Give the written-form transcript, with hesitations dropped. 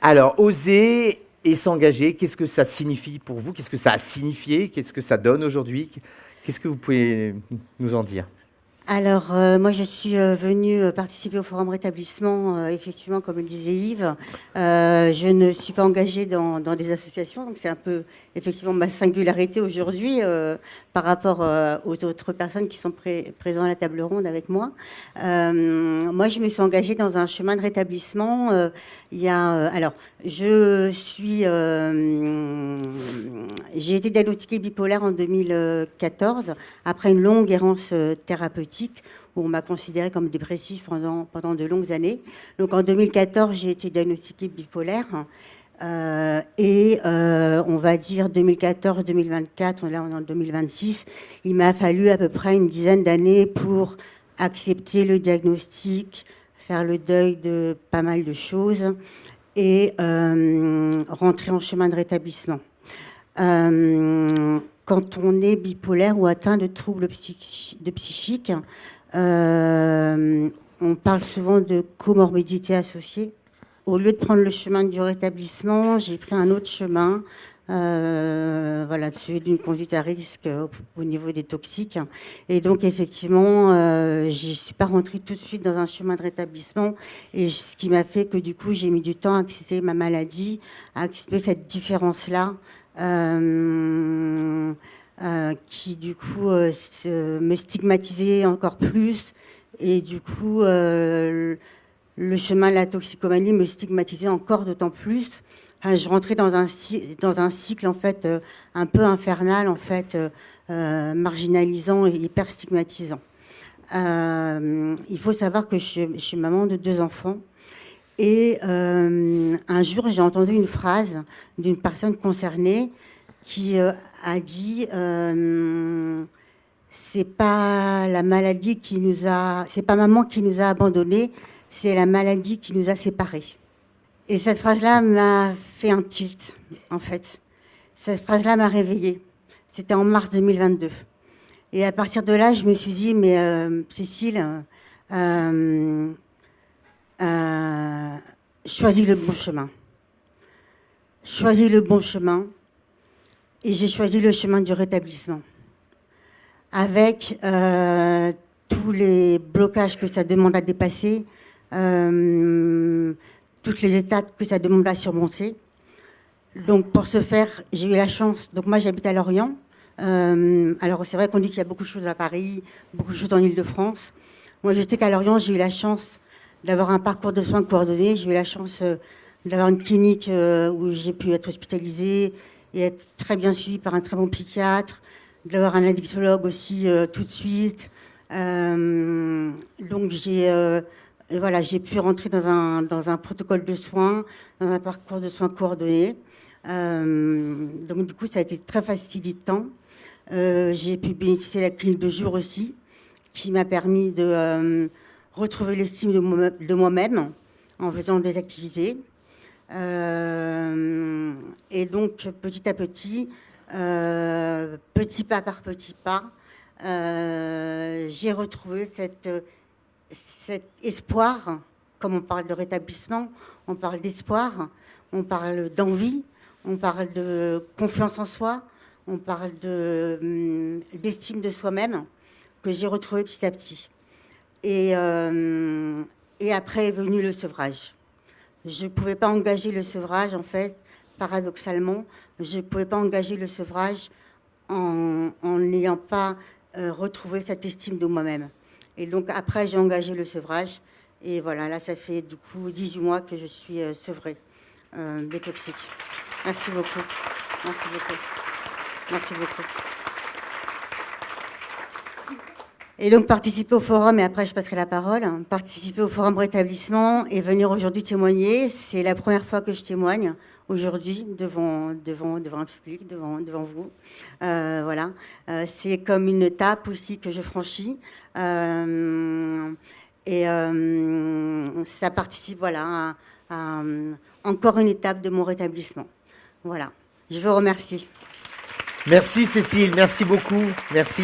Alors, oser et s'engager, qu'est-ce que ça signifie pour vous? Qu'est-ce que ça a signifié? Qu'est-ce que ça donne aujourd'hui? Qu'est-ce que vous pouvez nous en dire? Alors, moi, je suis venue participer au Forum Rétablissement, effectivement, comme le disait Yves. Je ne suis pas engagée dans des associations, donc c'est un peu, effectivement, ma singularité aujourd'hui par rapport aux autres personnes qui sont présentes à la table ronde avec moi. Moi, je me suis engagée dans un chemin de rétablissement. Alors, j'ai été diagnostiquée bipolaire en 2014, après une longue errance thérapeutique, où on m'a considérée comme dépressive pendant de longues années. Donc en 2014, j'ai été diagnostiquée bipolaire. On va dire 2014-2024, là on est en 2026, il m'a fallu à peu près une dizaine d'années pour accepter le diagnostic, faire le deuil de pas mal de choses et rentrer en chemin de rétablissement. Quand on est bipolaire ou atteint de troubles psychiques, on parle souvent de comorbidité associée. Au lieu de prendre le chemin du rétablissement, j'ai pris un autre chemin, celui d'une conduite à risque au niveau des toxiques. Et donc, effectivement, je ne suis pas rentrée tout de suite dans un chemin de rétablissement. Et ce qui m'a fait que, du coup, j'ai mis du temps à accepter ma maladie, à accepter cette différence-là. Qui du coup me stigmatisait encore plus et du coup le chemin de la toxicomanie me stigmatisait encore d'autant plus. Enfin, je rentrais dans un cycle en fait un peu infernal en fait, marginalisant et hyper stigmatisant. Il faut savoir que je suis maman de 2 enfants. Et un jour, j'ai entendu une phrase d'une personne concernée qui a dit c'est pas la maladie c'est pas maman qui nous a abandonnés, c'est la maladie qui nous a séparés. Et cette phrase-là m'a fait un tilt, en fait. Cette phrase-là m'a réveillée. C'était en mars 2022. Et à partir de là, je me suis dit, mais Cécile, choisis le bon chemin. Choisis le bon chemin. Et j'ai choisi le chemin du rétablissement. Avec tous les blocages que ça demande à dépasser, toutes les étapes que ça demande à surmonter. Donc pour ce faire, j'ai eu la chance. Donc moi j'habite à Lorient. Alors c'est vrai qu'on dit qu'il y a beaucoup de choses à Paris, beaucoup de choses en Île-de-France. Moi je sais qu'à Lorient, j'ai eu la chance d'avoir un parcours de soins coordonné. J'ai eu la chance d'avoir une clinique où j'ai pu être hospitalisée et être très bien suivie par un très bon psychiatre, d'avoir un addictologue aussi tout de suite. Donc j'ai pu rentrer dans un protocole de soins, dans un parcours de soins coordonné. Donc du coup, ça a été très facilitant. J'ai pu bénéficier de la clinique de jour aussi, qui m'a permis de retrouver l'estime de moi-même en faisant des activités. Et donc, petit à petit, petit pas par petit pas, j'ai retrouvé cet espoir. Comme on parle de rétablissement, on parle d'espoir, on parle d'envie, on parle de confiance en soi, on parle d'estime de soi-même, que j'ai retrouvé petit à petit. Et après est venu le sevrage. Je ne pouvais pas engager le sevrage, en fait, paradoxalement, je ne pouvais pas engager le sevrage en n'ayant pas retrouvé cette estime de moi-même. Et donc après, j'ai engagé le sevrage. Et voilà, là, ça fait du coup 18 mois que je suis sevrée des toxiques. Merci beaucoup. Merci beaucoup. Merci beaucoup. Et donc participer au forum, et après je passerai la parole, participer au forum rétablissement et venir aujourd'hui témoigner, c'est la première fois que je témoigne aujourd'hui devant un public, devant vous. Voilà, c'est comme une étape aussi que je franchis. Ça participe voilà, à encore une étape de mon rétablissement. Voilà, je vous remercie. Merci Cécile, merci beaucoup, merci.